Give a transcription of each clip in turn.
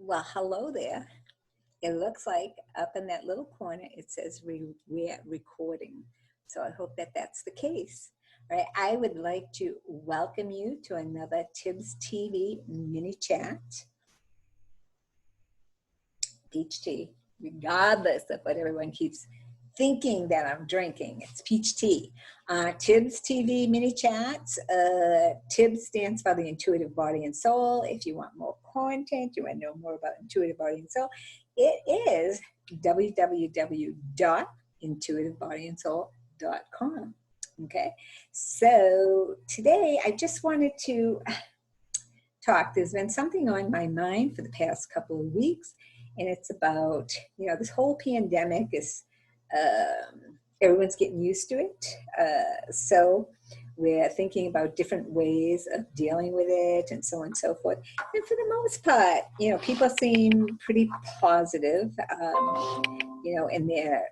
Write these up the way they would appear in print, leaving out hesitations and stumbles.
Well, hello there. It looks like up in that little corner it says we're recording. So I hope that that's the case. All right, I would like to welcome you to another TIBS TV mini chat. Peach tea, regardless of what everyone keeps thinking that I'm drinking. It's peach tea. TIBS TV mini chats. TIBS stands for the Intuitive Body and Soul. If you want more content, you want to know more about Intuitive Body and Soul, it is www.intuitivebodyandsoul.com. Okay, so today I just wanted to talk. There's been something on my mind for the past couple of weeks, and it's about, this whole pandemic is, everyone's getting used to it. So we're thinking about different ways of dealing with it and so on and so forth. And for the most part, people seem pretty positive, and they're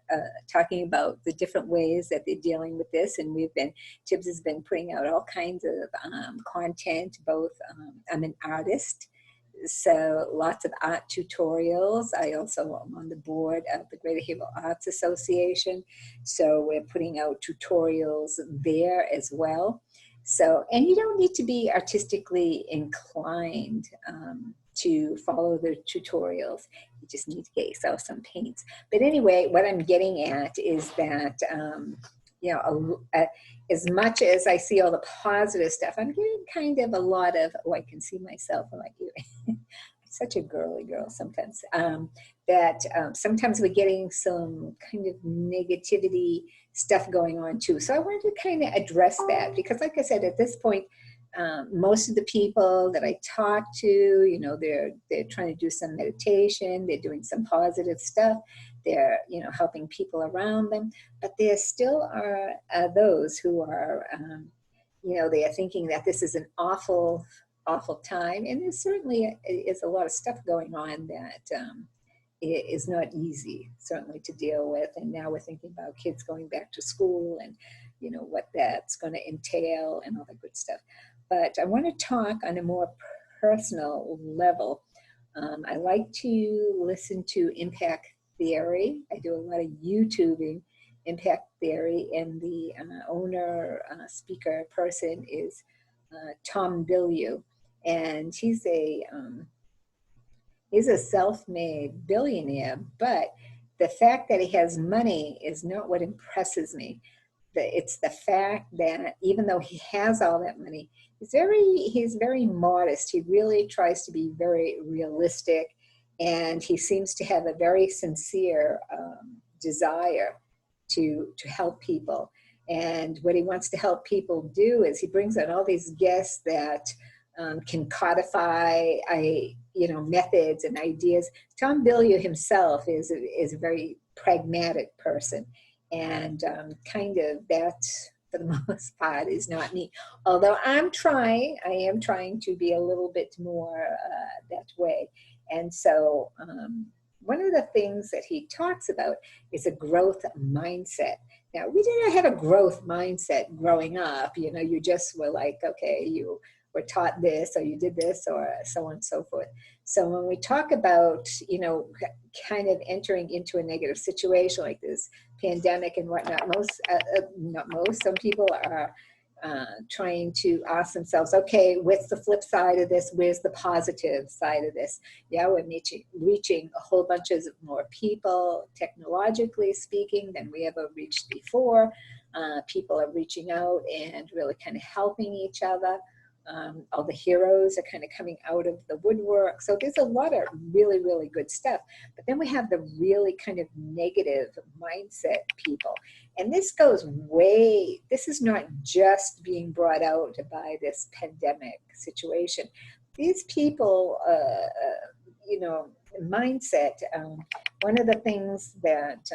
talking about the different ways that they're dealing with this. And TIBS has been putting out all kinds of content, both, I'm an artist, so lots of art tutorials. I also am on the board of the Greater Havel Arts Association, so we're putting out tutorials there as well. So, and you don't need to be artistically inclined to follow the tutorials. You just need to get yourself some paints. But anyway, what I'm getting at is that as much as I see all the positive stuff, I'm getting kind of a lot of, I can see myself, I'm like, I'm such a girly girl sometimes, sometimes we're getting some kind of negativity stuff going on too. So I wanted to kind of address that, because like I said, at this point, most of the people that I talk to, they're trying to do some meditation, they're doing some positive stuff, they're, helping people around them, but there still are those who are, they are thinking that this is an awful time, and there certainly is a lot of stuff going on that is not easy, certainly, to deal with. And now we're thinking about kids going back to school and, what that's going to entail and all that good stuff. But I want to talk on a more personal level. I like to listen to impact theory. I do a lot of YouTubing impact theory, and the owner, speaker person is Tom Bilyeu, and he's a self-made billionaire, but the fact that he has money is not what impresses me. It's the fact that even though he has all that money, he's very modest. He really tries to be very realistic, and he seems to have a very sincere desire to help people. And what he wants to help people do is he brings on all these guests that can codify methods and ideas. Tom Bilyeu himself is a very pragmatic person, and kind of that, for the most part, is not me. Although I am trying to be a little bit more that way. And so one of the things that he talks about is a growth mindset. Now, we didn't have a growth mindset growing up. You just were like, okay, you were taught this, or you did this, or so on and so forth. So when we talk about, kind of entering into a negative situation like this pandemic and whatnot, some people are trying to ask themselves, okay, what's the flip side of this? Where's the positive side of this? Yeah, we're reaching a whole bunch of more people, technologically speaking, than we ever reached before. People are reaching out and really kind of helping each other. All the heroes are kind of coming out of the woodwork. So there's a lot of really, really good stuff. But then we have the really kind of negative mindset people. And this is not just being brought out by this pandemic situation. These people, mindset, one of the things that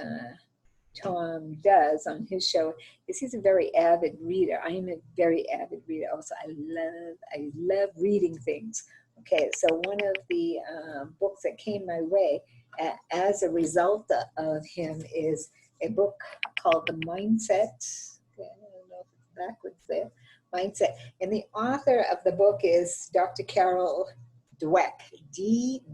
Tom does on his show is he's a very avid reader. I am a very avid reader also. I love reading things. Okay, so one of the books that came my way as a result of him is a book called The Mindset. Okay, I don't know if it's backwards there. Mindset. And the author of the book is Dr. Carol Dweck, D-W-E-C-K.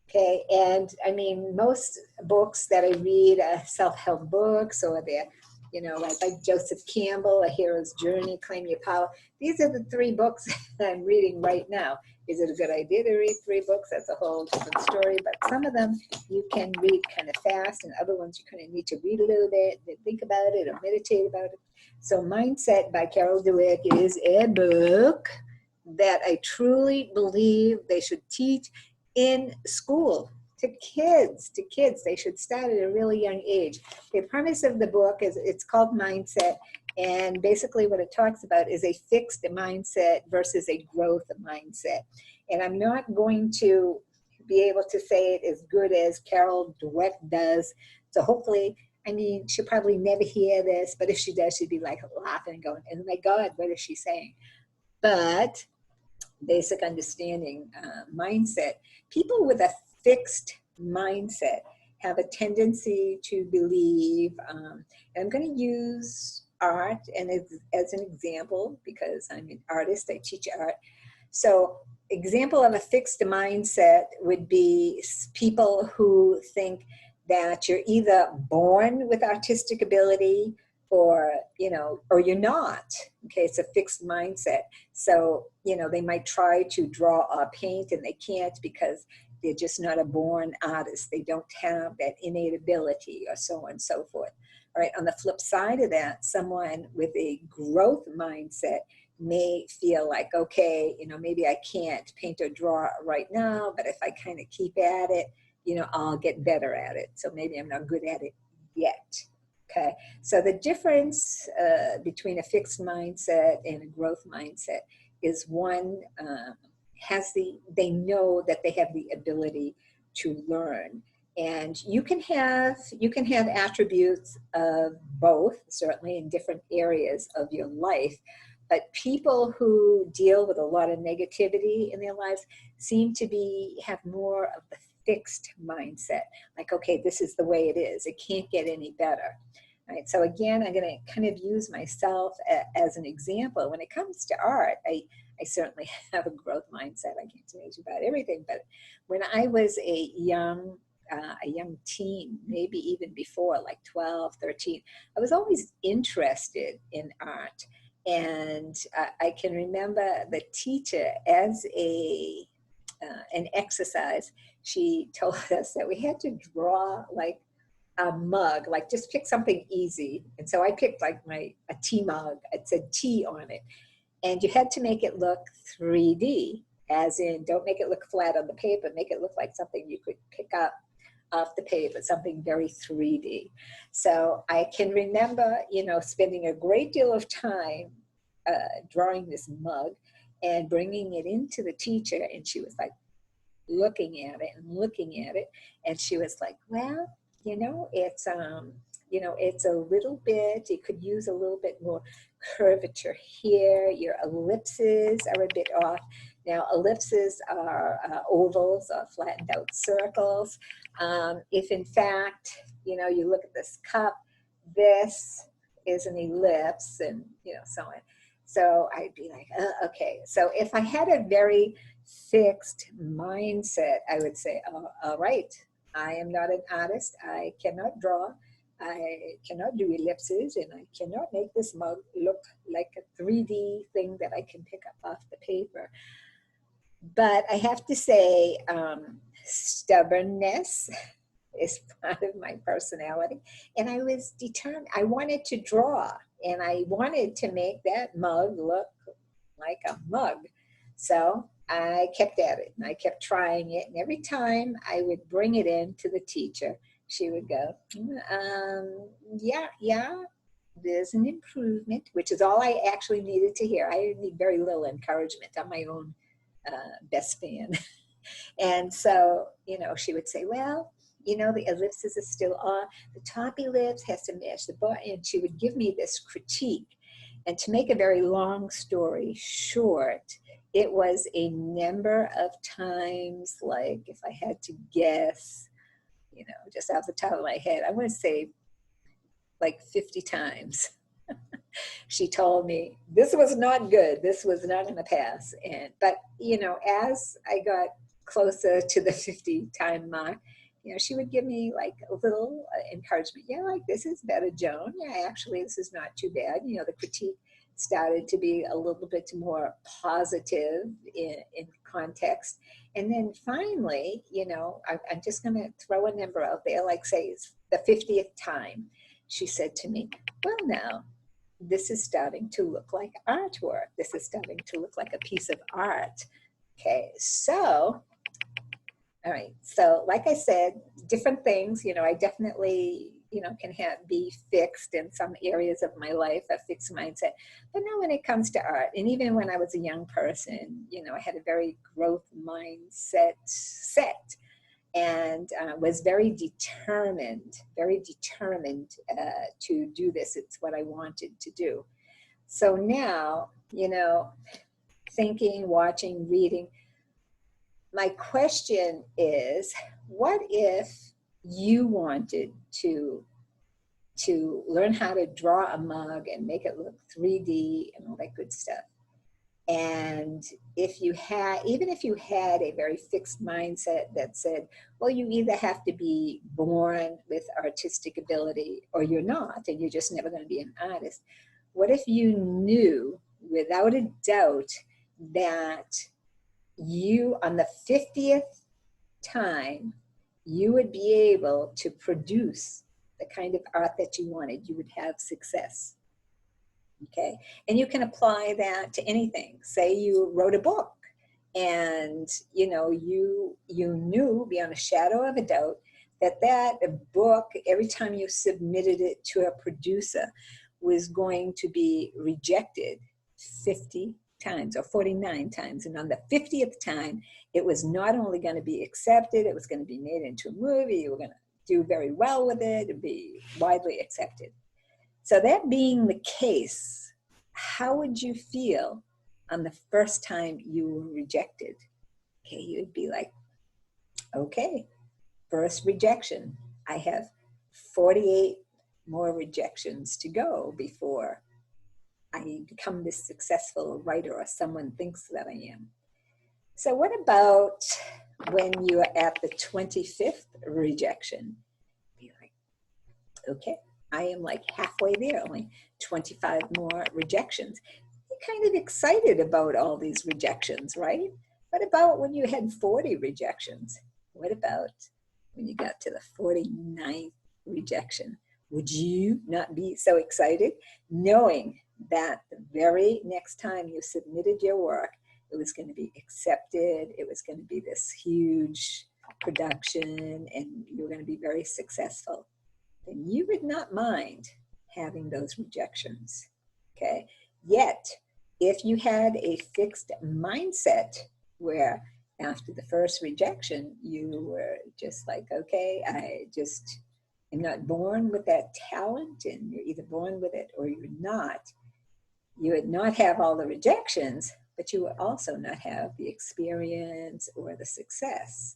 Okay, and I mean, most books that I read are self-help books, or they're, like Joseph Campbell, A Hero's Journey, Claim Your Power. These are the three books that I'm reading right now. Is it a good idea to read three books? That's a whole different story, but some of them you can read kind of fast, and other ones you kind of need to read a little bit, then think about it or meditate about it. So Mindset by Carol Dweck is a book that I truly believe they should teach in school to kids. They should start at a really young age. The premise of the book is, it's called Mindset, and basically what it talks about is a fixed mindset versus a growth mindset. And I'm not going to be able to say it as good as Carol Dweck does, so hopefully, I mean, she'll probably never hear this, but if she does, she'd be like laughing and going, oh my God, what is she saying? But basic understanding, mindset. People with a fixed mindset have a tendency to believe, and I'm going to use art and as an example because I'm an artist, I teach art. So example of a fixed mindset would be people who think that you're either born with artistic ability or you're not. Okay, it's a fixed mindset. So they might try to draw or paint and they can't because they're just not a born artist. They don't have that innate ability, or so on and so forth. All right, on the flip side of that, someone with a growth mindset may feel like, okay, maybe I can't paint or draw right now, but if I kind of keep at it, I'll get better at it. So maybe I'm not good at it yet. Okay, so the difference between a fixed mindset and a growth mindset is one they know that they have the ability to learn. And you can have attributes of both, certainly in different areas of your life. But people who deal with a lot of negativity in their lives seem to have more of the fixed mindset. Like, okay, this is the way it is. It can't get any better. Right? So again, I'm going to kind of use myself as an example. When it comes to art, I certainly have a growth mindset. I can't tell you about everything, but when I was a young teen, maybe even before, like 12, 13, I was always interested in art. And I can remember the teacher, as an exercise, she told us that we had to draw like a mug, like just pick something easy. And so I picked like a tea mug. It said tea on it. And you had to make it look 3D, as in don't make it look flat on the paper, make it look like something you could pick up off the paper, something very 3D. So I can remember, spending a great deal of time drawing this mug and bringing it into the teacher. And she was like looking at it and looking at it. And she was like, well, it's it's a little bit, you could use a little bit more curvature here. Your ellipses are a bit off. Now, ellipses are ovals or flattened out circles. If in fact, you look at this cup, this is an ellipse, and so on. So I'd be like, okay. So if I had a very fixed mindset, I would say, oh, all right, I am not an artist. I cannot draw. I cannot do ellipses, and I cannot make this mug look like a 3D thing that I can pick up off the paper. But I have to say, stubbornness is part of my personality. And I was determined. I wanted to draw, and I wanted to make that mug look like a mug. So I kept at it, and I kept trying it. And every time I would bring it in to the teacher, she would go, yeah, there's an improvement, which is all I actually needed to hear. I need very little encouragement. I'm my own best fan. And so, she would say, well, the ellipses are still on. The top ellipse has to match the bottom. And she would give me this critique. And to make a very long story short, it was a number of times, like if I had to guess, just off the top of my head, I want to say like 50 times She told me this was not good. This was not going to pass. But as I got closer to the 50 time mark, she would give me like a little encouragement. Yeah, like this is better, Joan. Yeah, actually, this is not too bad. The critique started to be a little bit more positive in context. And then finally, I'm just going to throw a number out there, like say it's the 50th time. She said to me, well, now, this is starting to look like artwork. This is starting to look like a piece of art. Okay, so, all right. So like I said, different things, I definitely, can be fixed in some areas of my life, a fixed mindset. But now when it comes to art, and even when I was a young person, I had a very growth mindset set and was very determined to do this. It's what I wanted to do. So now, thinking, watching, reading, my question is, what if you wanted to learn how to draw a mug and make it look 3D and all that good stuff? And even if you had a very fixed mindset that said, well, you either have to be born with artistic ability or you're not, and you're just never going to be an artist. What if you knew without a doubt that you, on the 50th time, you would be able to produce the kind of art that you wanted? You would have success. Okay, and you can apply that to anything. Say you wrote a book and you knew beyond a shadow of a doubt that book, every time you submitted it to a producer, was going to be rejected 50 times or 49 times. And on the 50th time, it was not only going to be accepted, it was going to be made into a movie, you were going to do very well with it, and be widely accepted. So that being the case, how would you feel on the first time you were rejected? Okay, you'd be like, okay, first rejection. I have 48 more rejections to go before I become this successful writer or someone thinks that I am. So what about when you're at the 25th rejection? Be like, okay, I am like halfway there, only 25 more rejections. You're kind of excited about all these rejections, right? What about when you had 40 rejections? What about when you got to the 49th rejection? Would you not be so excited knowing that the very next time you submitted your work, it was going to be accepted, it was going to be this huge production, and you were going to be very successful? Then you would not mind having those rejections, okay? Yet, if you had a fixed mindset where after the first rejection, you were just like, okay, I just am not born with that talent, and you're either born with it or you're not, you would not have all the rejections, but you would also not have the experience or the success,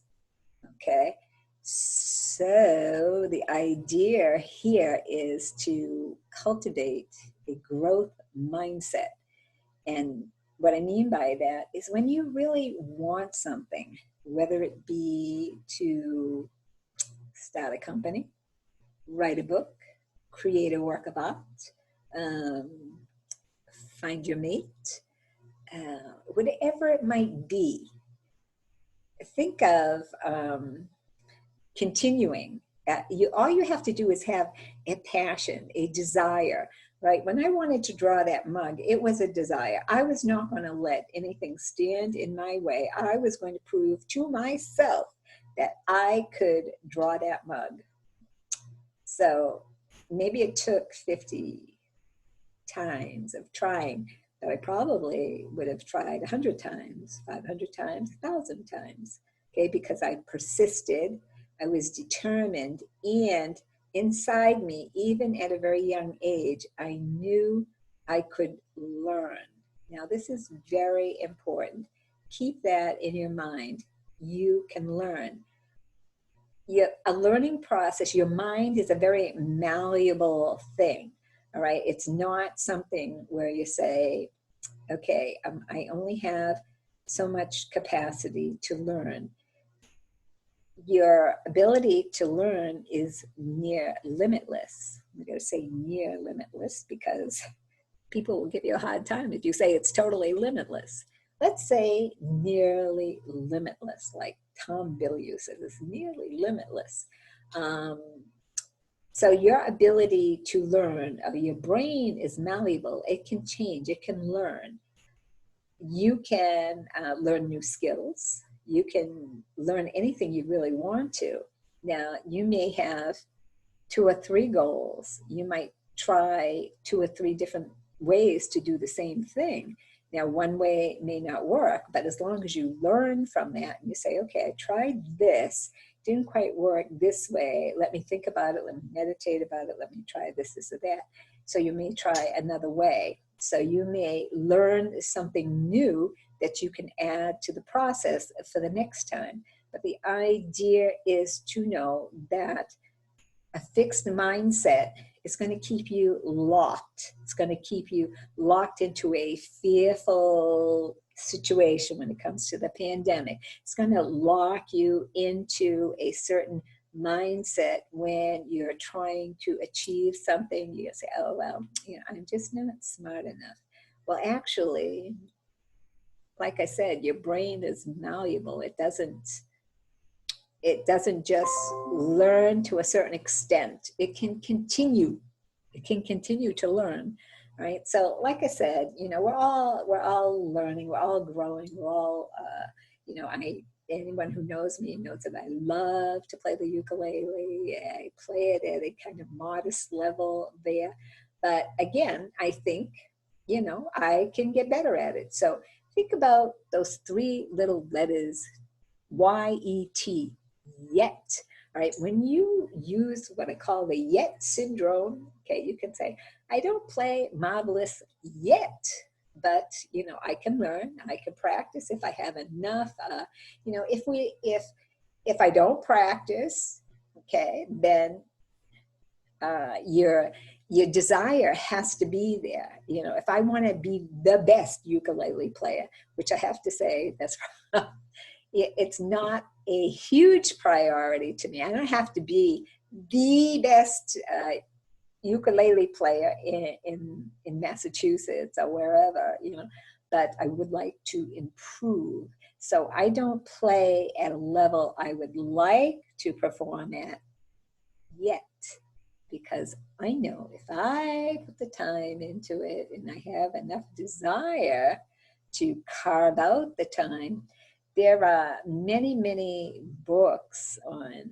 okay? So the idea here is to cultivate a growth mindset. And what I mean by that is when you really want something, whether it be to start a company, write a book, create a work of art, find your mate, whatever it might be, think of continuing. All you have to do is have a passion, a desire, right? When I wanted to draw that mug, it was a desire. I was not going to let anything stand in my way. I was going to prove to myself that I could draw that mug. So maybe it took 50 times of trying, but I probably would have tried 100 times, 500 times, 1,000 times, okay? Because I persisted, I was determined, and inside me, even at a very young age, I knew I could learn. Now, this is very important. Keep that in your mind. You can learn. A learning process, your mind is a very malleable thing. All right. It's not something where you say, okay, I only have so much capacity to learn. Your ability to learn is near limitless. I'm going to say near limitless because people will give you a hard time if you say it's totally limitless. Let's say nearly limitless, like Tom Bilyeu says, it's nearly limitless. So your ability to learn, your brain is malleable. It can change, it can learn. You can learn new skills. You can learn anything you really want to. Now, you may have 2 or 3 goals. You might try 2 or 3 different ways to do the same thing. Now, one way may not work, but as long as you learn from that and you say, okay, I tried this, didn't quite work this way. Let me think about it. Let me meditate about it. Let me try this, or that. So you may try another way. So you may learn something new that you can add to the process for the next time. But the idea is to know that a fixed mindset is going to keep you locked. It's going to keep you locked into a fearful situation when it comes to the pandemic. It's going to lock you into a certain mindset when you're trying to achieve something. You say, oh, well, I'm just not smart enough. Well, actually, like I said, your brain is malleable. It doesn't just learn to a certain extent. It can continue to learn, right? So like I said, we're all learning, we're all growing, we're all anyone who knows me knows that I love to play the ukulele. I play it at a kind of modest level there, but again, I think I can get better at it. So think about those 3 little letters, Y-E-T, yet. All right, when you use what I call the yet syndrome, okay, you can say, I don't play marvelous yet, but I can learn, I can practice if I have enough. If I don't practice, okay, then your desire has to be there. If I want to be the best ukulele player, which I have to say, that's it's not a huge priority to me. I don't have to be the best ukulele player in Massachusetts or wherever, but I would like to improve. So I don't play at a level I would like to perform at yet, because I know if I put the time into it and I have enough desire to carve out the time. There are many, many books on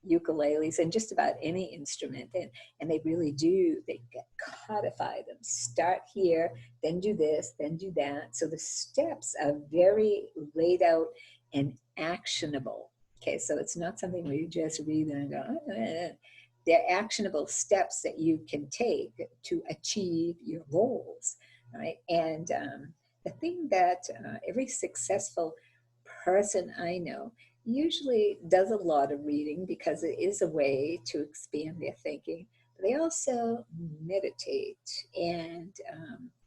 ukuleles and just about any instrument, and they really do, they codify them. Start here, then do this, then do that. So the steps are very laid out and actionable. Okay, so it's not something where you just read and go, they're actionable steps that you can take to achieve your goals, right? And the thing that every successful person I know usually does a lot of reading because it is a way to expand their thinking. But they also meditate, and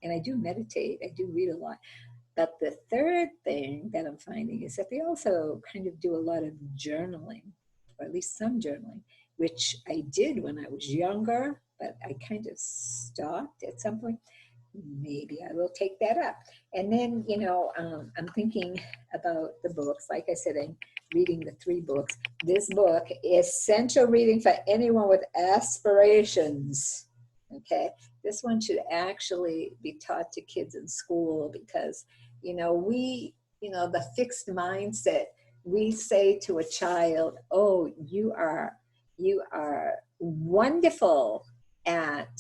I do meditate. I do read a lot. But the third thing that I'm finding is that they also kind of do a lot of journaling, or at least some journaling, which I did when I was younger, but I kind of stopped at some point. Maybe I will take that up. And then, I'm thinking about the books. Like I said, I'm reading the 3 books. This book is essential reading for anyone with aspirations. Okay, this one should actually be taught to kids in school because, the fixed mindset, we say to a child, oh, you are wonderful at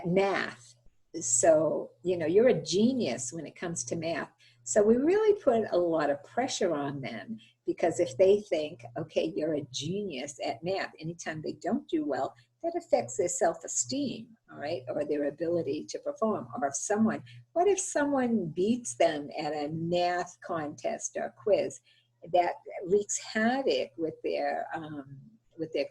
math. So, you're a genius when it comes to math. So we really put a lot of pressure on them because if they think, okay, you're a genius at math, anytime they don't do well, that affects their self-esteem, all right, or their ability to perform. Or what if someone beats them at a math contest or quiz? That wreaks havoc with their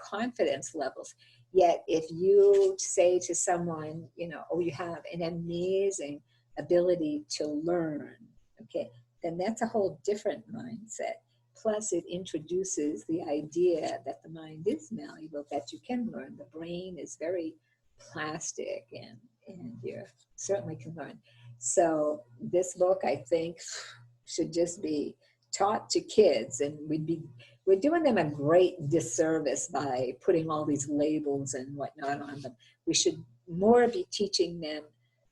confidence levels. Yet if you say to someone, you know, oh, you have an amazing ability to learn, okay, then that's a whole different mindset. Plus, it introduces the idea that the mind is malleable, that you can learn. The brain is very plastic, and you certainly can learn. So this book, I think, should just be taught to kids, and we're doing them a great disservice by putting all these labels and whatnot on them. We should more be teaching them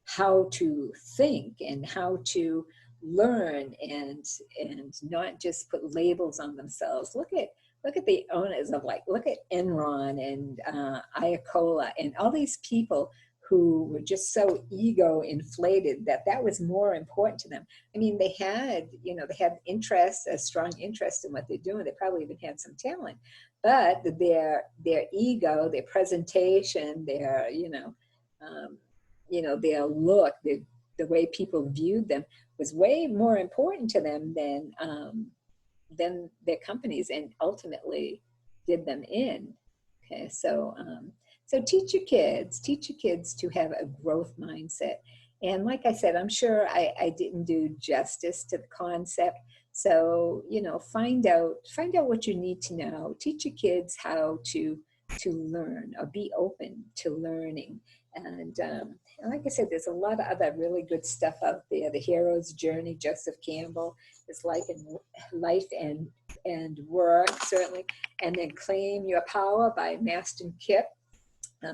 how to think and how to learn, and not just put labels on themselves. Look at the owners of, like, look at Enron and Ayacola and all these people who were just so ego inflated that that was more important to them. I mean, they had, you know, they had interest, a strong interest in what they're doing. They probably even had some talent, but their ego, their presentation, their, their look, the way people viewed them was way more important to them than their companies, and ultimately did them in. Okay, so teach your kids to have a growth mindset. And like I said, I'm sure I didn't do justice to the concept. So, you know, find out what you need to know. Teach your kids how to learn, or be open to learning. And like I said, there's a lot of other really good stuff out there. The Hero's Journey, Joseph Campbell, his life and work, certainly. And then Claim Your Power by Maston Kipp, a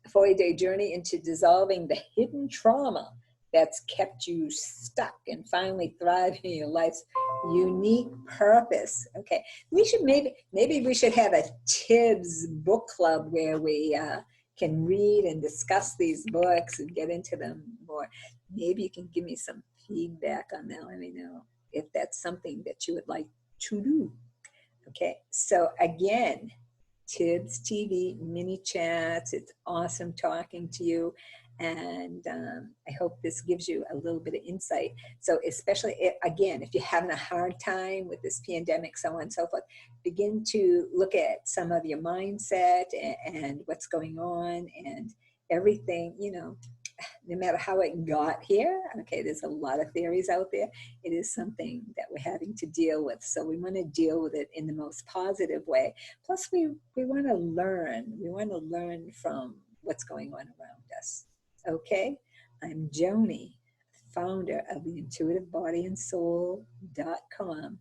40-day journey into dissolving the hidden trauma that's kept you stuck and finally thriving in your life's unique purpose. Okay, we should maybe we should have a TIBS book club where we can read and discuss these books and get into them more. Maybe you can give me some feedback on that. Let me know if that's something that you would like to do. Okay, so again, TIBS TV mini chats. It's awesome talking to you. And I hope this gives you a little bit of insight. So especially, again, if you're having a hard time with this pandemic, so on and so forth, begin to look at some of your mindset and what's going on and everything, you know, no matter how it got here. Okay, there's a lot of theories out there. It is something that we're having to deal with. So we want to deal with it in the most positive way. Plus, we want to learn. We want to learn from what's going on around us. Okay, I'm Joni, founder of the intuitivebodyandsoul.com.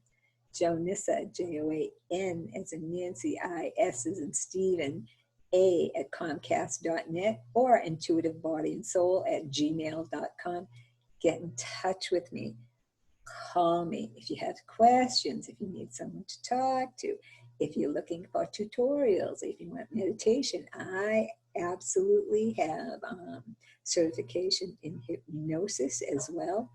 Jonissa, Jon as in Nancy, I-S as in Stephen, A at Comcast.net, or intuitivebodyandsoul@gmail.com. Get in touch with me. Call me if you have questions, if you need someone to talk to, if you're looking for tutorials, if you want meditation. I absolutely have certification in hypnosis as well.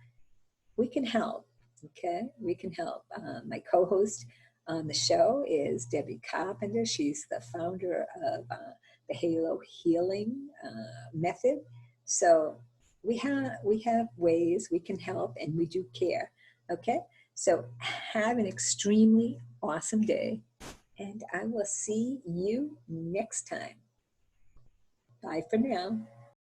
We can help. Okay, we can help. My co-host on the show is Debbie Carpenter. She's the founder of the Halo Healing Method. So we have ways we can help, and we do care. Okay, so have an extremely awesome day, and I will see you next time. Bye for now.